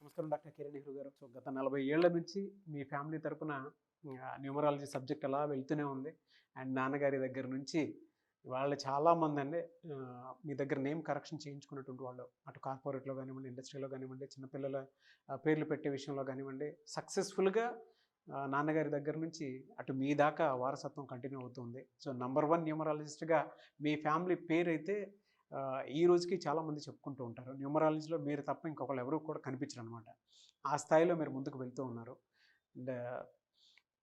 నమస్కారం డాక్టర్ కిరణ్ నెహ్రూ గారు. సో గత 40 ఏళ్ల నుంచి మీ ఫ్యామిలీ తరపున న్యూమరాలజీ సబ్జెక్ట్ అలా వెళ్తూనే ఉంది. అండ్ నాన్నగారి దగ్గర నుంచి వాళ్ళు చాలామంది అండి మీ దగ్గర నేమ్ కరెక్షన్ చేయించుకున్నటువంటి వాళ్ళు, అటు కార్పొరేట్లో కానివ్వండి, ఇండస్ట్రీలో కానివ్వండి, చిన్నపిల్లల పేర్లు పెట్టే విషయంలో కానివ్వండి, సక్సెస్ఫుల్గా నాన్నగారి దగ్గర నుంచి అటు మీ దాకా వారసత్వం కంటిన్యూ అవుతుంది. సో నంబర్ 1 న్యూమరాలజిస్ట్గా మీ ఫ్యామిలీ పేరు అయితే ఈ రోజుకి చాలామంది చెప్పుకుంటూ ఉంటారు. న్యూమరాలజీలో మీరు తప్ప ఇంకొకళ్ళు ఎవరు కూడా కనిపించరు అనమాట. ఆ స్థాయిలో మీరు ముందుకు వెళ్తూ ఉన్నారు. అండ్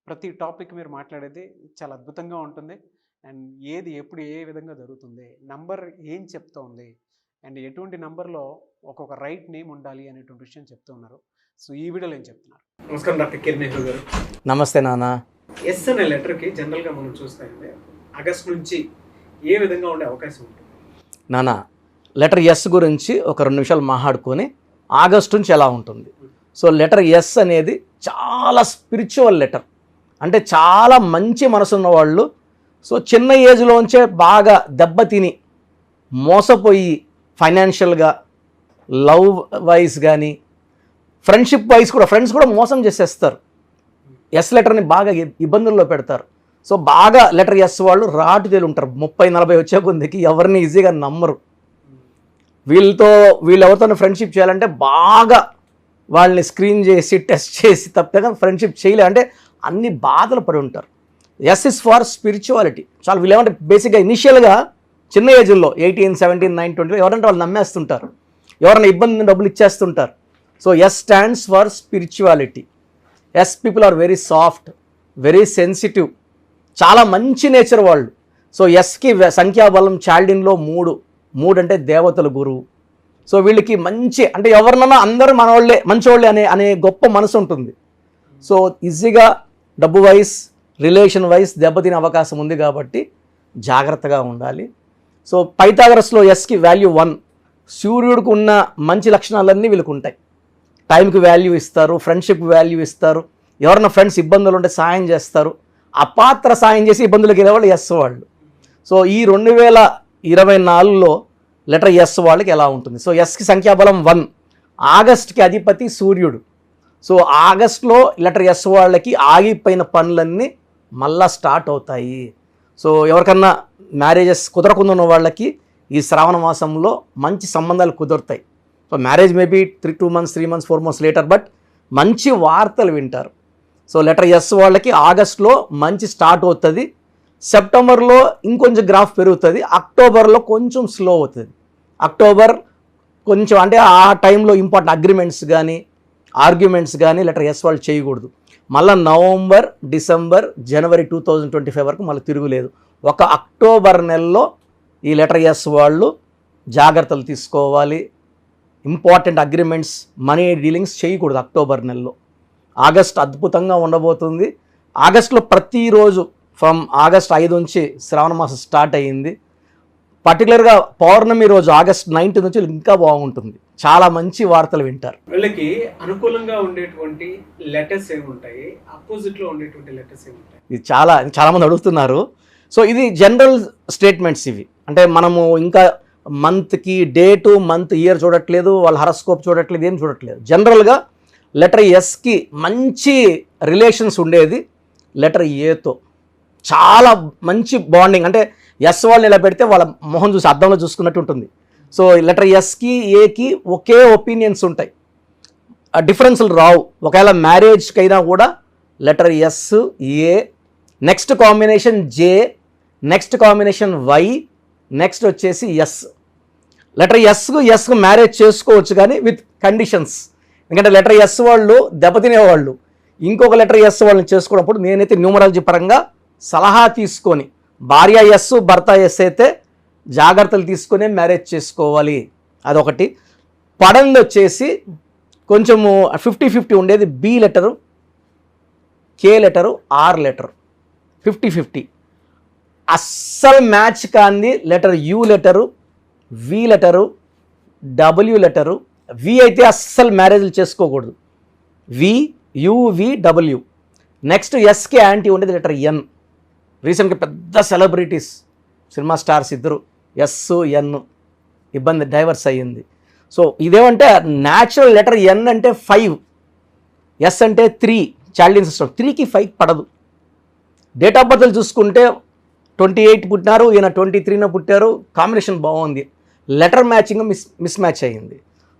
ప్రతి టాపిక్ మీరు మాట్లాడేది చాలా అద్భుతంగా ఉంటుంది. అండ్ ఏది ఎప్పుడు ఏ విధంగా జరుగుతుంది, నంబర్ ఏం చెప్తోంది, అండ్ ఎటువంటి నంబర్లో ఒక్కొక్క రైట్ నేమ్ ఉండాలి అనేటువంటి విషయం చెప్తూ ఉన్నారు. సో ఈ వీడియోలో ఏం చెప్తున్నారు? నమస్కారం డాక్టర్ కిరణ్ నెహ్రూ గారు. నమస్తే నాన్న. ఎస్ అనే లెటర్కి జనరల్గా మనం చూస్తాయంటే ఆగస్ట్ నుంచి ఏ విధంగా ఉండే అవకాశం ఉంటుంది? నాన్న, లెటర్ ఎస్ గురించి ఒక 2 నిమిషాలు మాట్లాడుకొని ఆగస్టు నుంచి ఎలా ఉంటుంది. సో లెటర్ ఎస్ అనేది చాలా స్పిరిచువల్ లెటర్. అంటే చాలా మంచి మనసున్న వాళ్ళు, సో చిన్న ఏజ్లోంచే బాగా దెబ్బతిని మోసపోయి ఫైనాన్షియల్గా, లవ్ వైజ్ కానీ, ఫ్రెండ్షిప్ వైజ్ కూడా, ఫ్రెండ్స్ కూడా మోసం చేసేస్తారు. ఎస్ లెటర్ని బాగా ఇబ్బందుల్లో పెడతారు. సో బాగా లెటర్ ఎస్ వాళ్ళు రాటు తేలి ఉంటారు. 30-40 వచ్చే కొందికి ఎవరిని ఈజీగా నమ్మరు. వీళ్ళు ఎవరితో ఫ్రెండ్షిప్ చేయాలంటే బాగా వాళ్ళని స్క్రీన్ చేసి టెస్ట్ చేసి తప్పగా ఫ్రెండ్షిప్ చేయలే, అంటే అన్ని బాధలు పడి ఉంటారు. S is for spirituality. చాలా వీళ్ళు ఏమంటే బేసిక్గా ఇనిషియల్గా చిన్న ఏజ్లో 18, 17, 9, 20 ఎవరంటే వాళ్ళు నమ్మేస్తుంటారు, ఎవరైనా ఇబ్బంది డబ్బులు ఇచ్చేస్తుంటారు. So S stands for spirituality. S people are very soft, very sensitive, చాలా మంచి నేచర్ వాళ్ళు. సో ఎస్కి సంఖ్యాబలం చాల్డిన్లో 3 అంటే దేవతల గురువు. సో వీళ్ళకి మంచి, అంటే ఎవరినన్నా అందరూ మనవాళ్ళే, మంచివాళ్ళే అనే గొప్ప మనసు ఉంటుంది. సో ఈజీగా డబ్బు వైజ్, రిలేషన్ వైజ్ దెబ్బతినే అవకాశం ఉంది కాబట్టి జాగ్రత్తగా ఉండాలి. సో పైథాగరస్లో ఎస్కి వాల్యూ 1. సూర్యుడికి ఉన్న మంచి లక్షణాలన్నీ వీళ్ళకి ఉంటాయి. టైంకి వాల్యూ ఇస్తారు, ఫ్రెండ్షిప్ వాల్యూ ఇస్తారు, ఎవరైనా ఫ్రెండ్స్ ఇబ్బందులు ఉంటే సాయం చేస్తారు, అపాత్ర సాయం చేసి ఇబ్బందులకు వెళ్ళేవాళ్ళు ఎస్ వాళ్ళు. సో ఈ 2024లో లెటర్ ఎస్ వాళ్ళకి ఎలా ఉంటుంది? సో ఎస్కి సంఖ్యాబలం 1, ఆగస్ట్కి అధిపతి సూర్యుడు. సో ఆగస్ట్లో లెటర్ ఎస్ వాళ్ళకి ఆగిపోయిన పనులన్నీ మళ్ళా స్టార్ట్ అవుతాయి. సో ఎవరికన్నా మ్యారేజెస్ కుదరకుండా ఉన్న వాళ్ళకి ఈ శ్రావణ మాసంలో మంచి సంబంధాలు కుదురుతాయి. So marriage maybe 2 months, 3 months, 4 months later, but మంచి వార్తలు వింటారు. సో లెటర్ ఎస్ వాళ్ళకి ఆగస్ట్లో మంచి స్టార్ట్ అవుతుంది, సెప్టెంబర్లో ఇంకొంచెం గ్రాఫ్ పెరుగుతుంది, అక్టోబర్లో కొంచెం స్లో అవుతుంది. అక్టోబర్ కొంచెం, అంటే ఆ టైంలో ఇంపార్టెంట్ అగ్రిమెంట్స్ కానీ, ఆర్గ్యుమెంట్స్ కానీ లెటర్ ఎస్ వాళ్ళు చేయకూడదు. మళ్ళీ నవంబర్, డిసెంబర్, జనవరి 2025 వరకు మళ్ళీ తిరుగులేదు. ఒక అక్టోబర్ నెలలో ఈ లెటర్ ఎస్ వాళ్ళు జాగ్రత్తలు తీసుకోవాలి. ఇంపార్టెంట్ అగ్రిమెంట్స్, మనీ డీలింగ్స్ చేయకూడదు అక్టోబర్ నెలలో. ఆగస్ట్ అద్భుతంగా ఉండబోతుంది. ఆగస్టులో ప్రతిరోజు ఫ్రమ్ ఆగస్ట్ 5 నుంచి శ్రావణ మాసం స్టార్ట్ అయ్యింది. పర్టికులర్గా పౌర్ణమి రోజు ఆగస్ట్ 19 నుంచి ఇంకా బాగుంటుంది. చాలా మంచి వార్తలు వింటారు. వీళ్ళకి అనుకూలంగా ఉండేటువంటి లెటర్స్ ఏముంటాయి, అపోజిట్లో ఉండేటువంటి లెటర్స్ ఏముంటాయి? ఇది చాలామంది అడుగుతున్నారు. సో ఇది జనరల్ స్టేట్మెంట్స్ ఇవి. అంటే మనము ఇంకా మంత్కి డేటు, మంత్, ఇయర్ చూడట్లేదు, వాళ్ళ హరస్కోప్ చూడట్లేదు, ఏం చూడట్లేదు. జనరల్గా లెటర్ ఎస్కి మంచి రిలేషన్స్ ఉండేది లెటర్ ఏతో. చాలా మంచి బాండింగ్, అంటే ఎస్ వాళ్ళని ఇలా పెడితే వాళ్ళ మొహం చూసి అద్దంలో చూసుకున్నట్టు ఉంటుంది. సో లెటర్ ఎస్కి ఏకి ఒకే ఒపీనియన్స్ ఉంటాయి, డిఫరెన్స్లు రావు. ఒకవేళ మ్యారేజ్కి అయినా కూడా letter S, A, next combination J, next combination Y, next వచ్చేసి ఎస్. లెటర్ ఎస్కు మ్యారేజ్ చేసుకోవచ్చు కానీ విత్ కండిషన్స్. ఎందుకంటే లెటర్ ఎస్ వాళ్ళు దెబ్బతినేవాళ్ళు. ఇంకొక లెటర్ ఎస్ వాళ్ళని చేసుకున్నప్పుడు నేనైతే న్యూమరాలజీ పరంగా సలహా తీసుకొని, భార్య ఎస్, భర్త ఎస్ అయితే జాగ్రత్తలు తీసుకునే మ్యారేజ్ చేసుకోవాలి. అదొకటి. పడంది వచ్చేసి కొంచెము 50-50 ఉండేది B letter, K letter, R letter, 50-50. అస్సలు మ్యాచ్ కాంది letter U letter, V letter, W letter. V అయితే అస్సలు మ్యారేజ్లు చేసుకోకూడదు. V, U, V, W. Next ఎస్కి యాంటీ ఉండేది లెటర్ ఎన్. రీసెంట్గా పెద్ద సెలబ్రిటీస్, సినిమా స్టార్స్ ఇద్దరు ఎస్, ఎన్ ఇబ్బంది, డైవర్స్ అయ్యింది. సో ఇదేమంటే న్యాచురల్ లెటర్ ఎన్ అంటే 5, ఎస్ అంటే 3, చైల్డ్ ఇన్ సిస్టమ్ 3కి 5 పడదు. డేట్ ఆఫ్ బర్త్లు చూసుకుంటే 28 పుట్టినారు, ఈయన 23న పుట్టారు, కాంబినేషన్ బాగుంది. లెటర్ మ్యాచింగ్ మిస్ మ్యాచ్ అయ్యింది.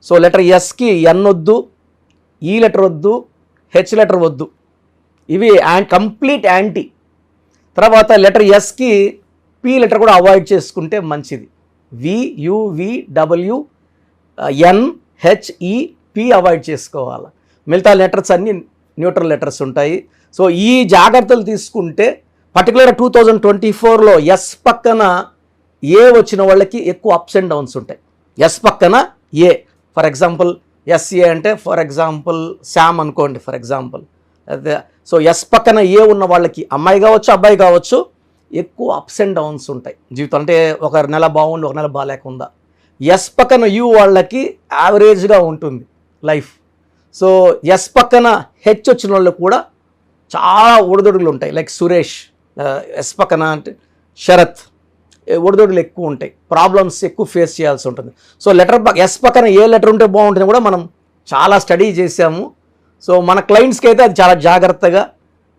సో లెటర్ ఎస్కి ఎన్ వద్దు, ఈ లెటర్ వద్దు, హెచ్ లెటర్ వద్దు, ఇవి కంప్లీట్ యాంటీ. తర్వాత లెటర్ ఎస్కి పి లెటర్ కూడా అవాయిడ్ చేసుకుంటే మంచిది. VUVW NHE P అవాయిడ్ చేసుకోవాలి. మిగతా లెటర్స్ అన్నీ న్యూట్రల్ లెటర్స్ ఉంటాయి. సో ఈ జాగ్రత్తలు తీసుకుంటే పర్టికులర్ 2024లో ఎస్ పక్కన ఏ వచ్చిన వాళ్ళకి ఎక్కువ అప్స్ అండ్ డౌన్స్ ఉంటాయి. ఎస్ పక్కన ఏ, ఫర్ ఎగ్జాంపుల్ ఎస్ఏ అంటే ఫర్ ఎగ్జాంపుల్ శామ్ అనుకోండి ఫర్ ఎగ్జాంపుల్. అదే సో ఎస్ పక్కన ఏ ఉన్న వాళ్ళకి అమ్మాయి కావచ్చు అబ్బాయి కావచ్చు ఎక్కువ అప్స్ అండ్ డౌన్స్ ఉంటాయి జీవితం. అంటే ఒక నెల బాగుండి ఒక నెల బాగాలేకుండా. ఎస్ పక్కన యూ వాళ్ళకి యావరేజ్గా ఉంటుంది లైఫ్. సో ఎస్ పక్కన హెచ్ వచ్చిన వాళ్ళు కూడా చాలా ఒడిదొడుగులు ఉంటాయి. లైక్ సురేష్, ఎస్ పక్కన అంటే శరత్, ఒడిదొడుగులు ఎక్కువ ఉంటాయి, ప్రాబ్లమ్స్ ఎక్కువ ఫేస్ చేయాల్సి ఉంటుంది. సో లెటర్ ఎస్ పక్కన ఏ లెటర్ ఉంటే బాగుంటుంది కూడా మనం చాలా స్టడీ చేసాము. సో మన క్లయింట్స్కి అయితే అది చాలా జాగ్రత్తగా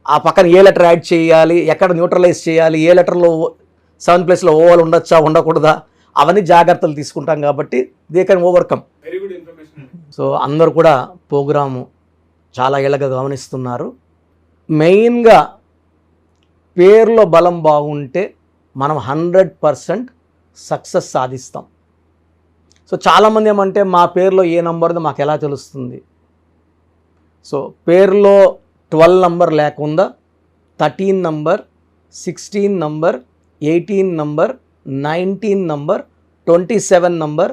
ఆ పక్కన ఏ లెటర్ యాడ్ చేయాలి, ఎక్కడ న్యూట్రలైజ్ చేయాలి, ఏ లెటర్లో 7th ప్లేస్లో ఓవల్ ఉండొచ్చా ఉండకూడదా, అవన్నీ జాగ్రత్తలు తీసుకుంటాం కాబట్టి they can overcome. Very good information. So అందరూ కూడా ప్రోగ్రాము చాలా ఏళ్ళగా గమనిస్తున్నారు. మెయిన్గా పేరులో బలం బాగుంటే మనం 100% సక్సెస్ సాధిస్తాం. సో చాలామంది ఏమంటే మా పేరులో ఏ నంబర్దో మాకు ఎలా తెలుస్తుంది. సో పేరులో 12 నంబర్ లేకుండా 13 number, 16 number, 18 number, 19 number, 27 number,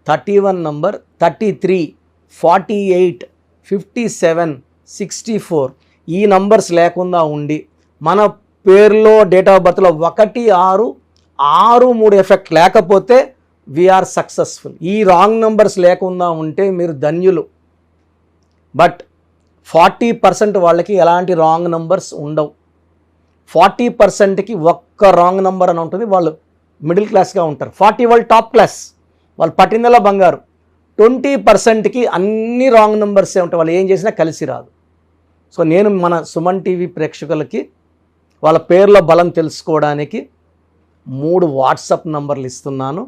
31 number, 33, 48, 57, 64 ఈ నంబర్స్ లేకుండా ఉండి మన పేరులో డేట్ ఆఫ్ బర్త్లో 1, 6, 6, 3 ఎఫెక్ట్ లేకపోతే వీఆర్ సక్సెస్ఫుల్. ఈ రాంగ్ నంబర్స్ లేకుండా ఉంటే మీరు ధన్యులు. బట్ 40% వాళ్ళకి ఎలాంటి రాంగ్ నంబర్స్ ఉండవు. 40%కి ఒక్క రాంగ్ నంబర్ అని ఉంటుంది, వాళ్ళు మిడిల్ క్లాస్గా ఉంటారు. 40 వాళ్ళు టాప్ క్లాస్, వాళ్ళు పట్టిందలా బంగారు. 20%కి అన్ని రాంగ్ నంబర్సే ఉంటాయి, వాళ్ళు ఏం చేసినా కలిసి రాదు. సో నేను మన సుమన్ టీవీ ప్రేక్షకులకి వాళ్ళ పేర్ల బలం తెలుసుకోవడానికి 3 వాట్సాప్ నంబర్లు ఇస్తున్నాను.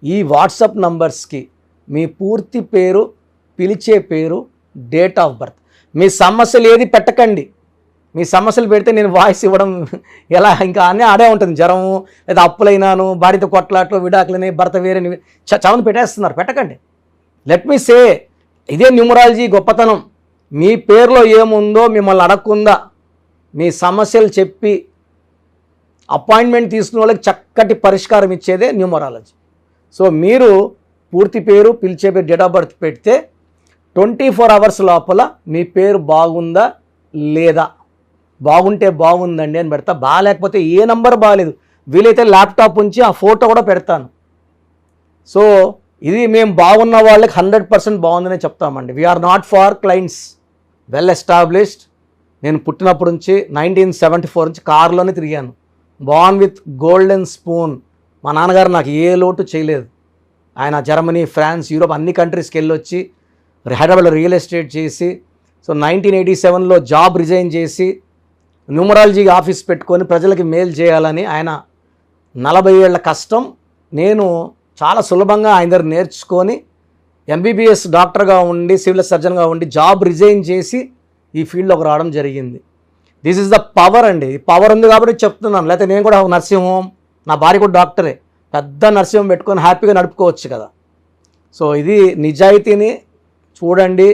ఈ వాట్సాప్ నంబర్స్కి మీ పూర్తి పేరు, పిలిచే పేరు, డేట్ ఆఫ్ బర్త్, మీ సమస్యలు ఏది పెట్టకండి. మీ సమస్యలు పెడితే నేను వాయిస్ ఇవ్వడం ఎలా, ఇంకా అన్నీ ఆడే ఉంటుంది. జ్వరము, లేదా అప్పులైనాను, భార్యతో కొట్లాట్లు, విడాకులని, భర్త వేరే చవని పెట్టేస్తున్నారు. పెట్టకండి. లెట్ మీ సే, ఇదే న్యూమరాలజీ గొప్పతనం. మీ పేరులో ఏముందో మిమ్మల్ని అడగకుండా మీ సమస్యలు చెప్పి అపాయింట్మెంట్ తీసుకునే వాళ్ళకి చక్కటి పరిష్కారం ఇచ్చేదే న్యూమరాలజీ. సో మీరు పూర్తి పేరు, పిలిచే పేరు, డేట్ ఆఫ్ బర్త్ పెడితే 24 అవర్స్ లోపల మీ పేరు బాగుందా లేదా, బాగుంటే బాగుందండి అని పెడతా, బాగాలేకపోతే ఏ నంబర్ బాగాలేదు, వీలైతే ల్యాప్టాప్ ఉంచి ఆ ఫోటో కూడా పెడతాను. సో ఇది మేము బాగున్న వాళ్ళకి 100% బాగుందనే చెప్తామండి. We are not for clients, well established. నేను పుట్టినప్పటి నుంచి 1974 నుంచి కారులోనే తిరిగాను. Born with golden spoon. మా నాన్నగారు నాకు ఏ లోటు చేయలేదు. ఆయన జర్మనీ, ఫ్రాన్స్, యూరోప్ అన్ని కంట్రీస్కి వెళ్ళొచ్చి హైదరాబాద్లో రియల్ ఎస్టేట్ చేసి, సో 1987లో జాబ్ రిజైన్ చేసి న్యూమరాలజీ ఆఫీస్ పెట్టుకొని ప్రజలకి మేలు చేయాలని ఆయన 40 ఏళ్ల కష్టం నేను చాలా సులభంగా ఆయన దగ్గర నేర్చుకొని MBBS డాక్టర్గా ఉండి, సివిల్ సర్జన్గా ఉండి జాబ్ రిజైన్ చేసి ఈ ఫీల్డ్లోకి రావడం జరిగింది. దిస్ ఈజ్ ద పవర్ అండి. పవర్ ఉంది కాబట్టి చెప్తున్నాను. లేకపోతే నేను కూడా నర్సింగ్ హోమ్, నా భార్య కూడా డాక్టరే, పెద్ద నర్సింగ్ హోమ్ పెట్టుకొని హ్యాపీగా నడుపుకోవచ్చు కదా. సో ఇది నిజాయితీని చూడండి.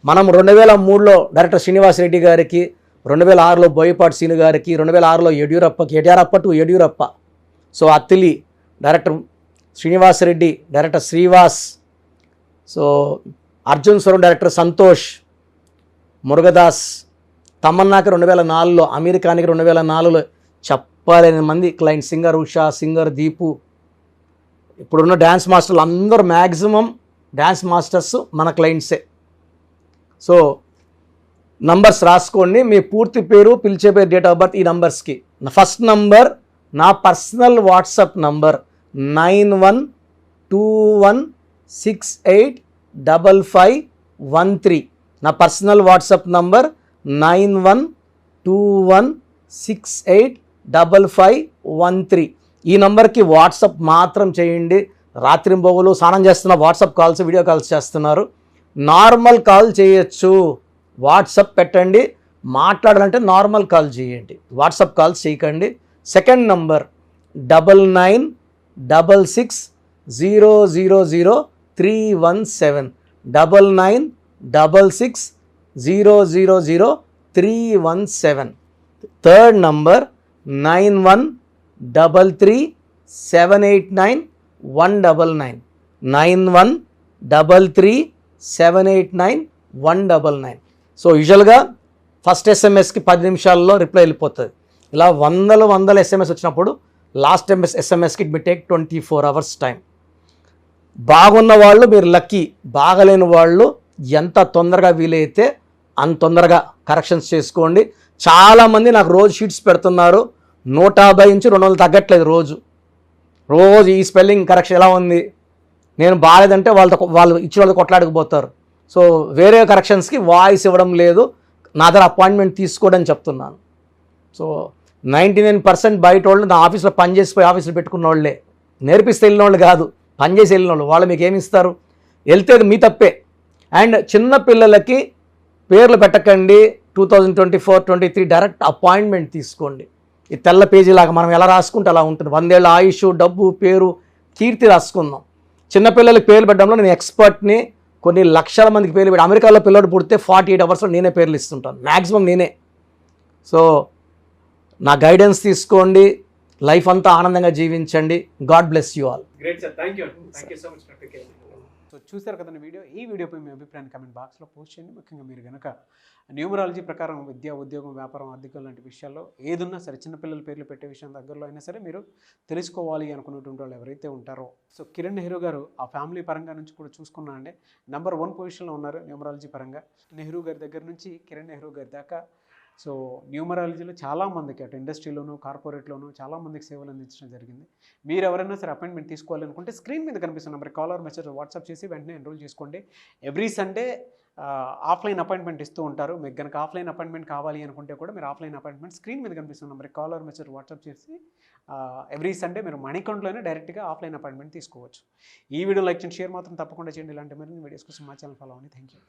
మనం 2003లో డైరెక్టర్ శ్రీనివాస్ రెడ్డి గారికి, 2006లో బోయపాటి సీను గారికి, 2006లో Yeddyurappa to Yeddyurappa, so Athili director Srinivas Reddy, director Srivas, so Arjun స్వరం డైరెక్టర్ సంతోష్, మురుగదాస్, తమన్నాకి 2004లో, అమెరికానికి 2004లో చెప్పలేని మంది client, singer Usha, singer Deepu, ఇప్పుడున్న డ్యాన్స్ మాస్టర్లు అందరూ మ్యాక్సిమం డ్యాన్స్ మాస్టర్స్ మన క్లయింట్సే. సో నంబర్స్ రాసుకోండి. మీ పూర్తి పేరు, పిలిచే పేరు, డేట్ ఆఫ్ బర్త్ ఈ నంబర్స్కి. ఫస్ట్ నంబర్ నా పర్సనల్ వాట్సాప్ నంబర్ 9121 9121685513. నా పర్సనల్ వాట్సాప్ నంబర్ 9121685513. ఈ నంబర్కి వాట్సాప్ మాత్రం చేయండి. రాత్రింబొగులు స్నానం చేస్తున్న వాట్సాప్ కాల్స్, వీడియో కాల్స్ చేస్తున్నారు. నార్మల్ కాల్ చేయొచ్చు, వాట్సాప్ పెట్టండి. మాట్లాడాలంటే నార్మల్ కాల్ చేయండి, వాట్సాప్ కాల్స్ చేయకండి. Second number 9966000317, 9966000317. Third number 9133789199, 9133789199. So యూజువల్గా ఫస్ట్ ఎస్ఎంఎస్కి 10 నిమిషాల్లో రిప్లై వెళ్ళిపోతుంది. ఇలా వందల ఎస్ఎంఎస్ వచ్చినప్పుడు లాస్ట్ ఎస్ఎంఎస్కి it may take 24 hours time. బాగున్న వాళ్ళు మీరు లక్కీ, బాగలేని వాళ్ళు ఎంత తొందరగా వీలైతే అంత తొందరగా కరెక్షన్స్ చేసుకోండి. చాలామంది నాకు రోజు షీట్స్ పెడుతున్నారు, 150 నుంచి 200 తగ్గట్లేదు రోజు. ఈ స్పెల్లింగ్ కరెక్షన్ ఎలా ఉంది, నేను బాగాలేదంటే వాళ్ళు ఇచ్చిన వాళ్ళు కొట్లాడకపోతారు. సో వేరే కరెక్షన్స్కి వాయిస్ ఇవ్వడం లేదు, నా దగ్గర అపాయింట్మెంట్ తీసుకోవడం చెప్తున్నాను. సో 99% బయట వాళ్ళు నా ఆఫీస్లో పనిచేసిపోయి ఆఫీసులో పెట్టుకున్న వాళ్ళే, నేర్పిస్తే వెళ్ళిన వాళ్ళు కాదు, పనిచేసి వెళ్ళిన వాళ్ళు. వాళ్ళు మీకు ఏమి ఇస్తారు, వెళ్తే మీ తప్పే. అండ్ చిన్న పిల్లలకి పేర్లు పెట్టకండి. 2024-23 డైరెక్ట్ అపాయింట్మెంట్ తీసుకోండి. ఈ తెల్ల పేజీ లాగా మనం ఎలా రాసుకుంటే అలా ఉంటుంది. 100 ఏళ్ళ ఆయుష్, డబ్బు, పేరు, కీర్తి రాసుకుందాం. చిన్నపిల్లలకి పేర్లు పెట్టడంలో నేను ఎక్స్పర్ట్ని. కొన్ని లక్షల మందికి పేర్లు పెట్టి, అమెరికాలో పిల్లడు పుడితే 48 hours నేనే పేర్లు ఇస్తుంటాను, మ్యాక్సిమం నేనే. సో నా గైడెన్స్ తీసుకోండి, లైఫ్ అంతా ఆనందంగా జీవించండి. God bless you all. Great sir, thank you so much doctor K. So చూసారు కదండి వీడియో. ఈ వీడియోపై మీ అభిప్రాయాన్ని కామెంట్ బాక్స్లో పోస్ట్ చేయండి. ముఖ్యంగా మీరు కనుక న్యూమరాలజీ ప్రకారం విద్య, ఉద్యోగం, వ్యాపారం, ఆర్థికం లాంటి విషయాల్లో ఏదున్నా సరే, చిన్నపిల్లల పేర్లు పెట్టే విషయం దగ్గరలో అయినా సరే మీరు తెలుసుకోవాలి అనుకున్నటువంటి వాళ్ళు ఎవరైతే ఉంటారో, సో కిరణ్ నెహ్రూ గారు ఆ ఫ్యామిలీ పరంగా నుంచి కూడా చూసుకున్నా అండి నెంబర్ 1 పొజిషన్లో ఉన్నారు న్యూమరాలజీ పరంగా. నెహ్రూ గారి దగ్గర నుంచి కిరణ్ నెహ్రూ గారి దాకా సో న్యూమరాలజీలో చాలామందికి అటు ఇండస్ట్రీలోను, కార్పొరేట్లోను చాలామందికి సేవలు అందించడం జరిగింది. మీరు ఎవరైనా సరే అపాయింట్మెంట్ తీసుకోవాలనుకుంటే స్క్రీన్ మీద కనిపిస్తున్న number call or message WhatsApp చేసి వెంటనే ఎన్రోల్ చేసుకోండి. ఎవ్రీ సండే ఆఫ్లైన్ అపాయింట్మెంట్ ఇస్తూ ఉంటారు. మీకు కనుక ఆఫ్లైన్ అపాయింట్మెంట్ కావాలి అనుకుంటే కూడా మీరు ఆఫ్లైన్ అపాయింట్మెంట్ స్క్రీన్ మీద కనిపిస్తున్న number call or message WhatsApp చేసి ఎవ్రీ సండే మీరు మణికంట్లోనే డైరెక్ట్గా ఆఫ్లైన్ అపాయింట్మెంట్ తీసుకోవచ్చు. ఈ వీడియో లైక్ చేయండి, షేర్ మాత్రం తప్పకుండా చేయండి. ఇలాంటి మరిన్ని వీడియోస్ కోసం మా ఛానల్ ఫాలో అవ్వండి. Thank you.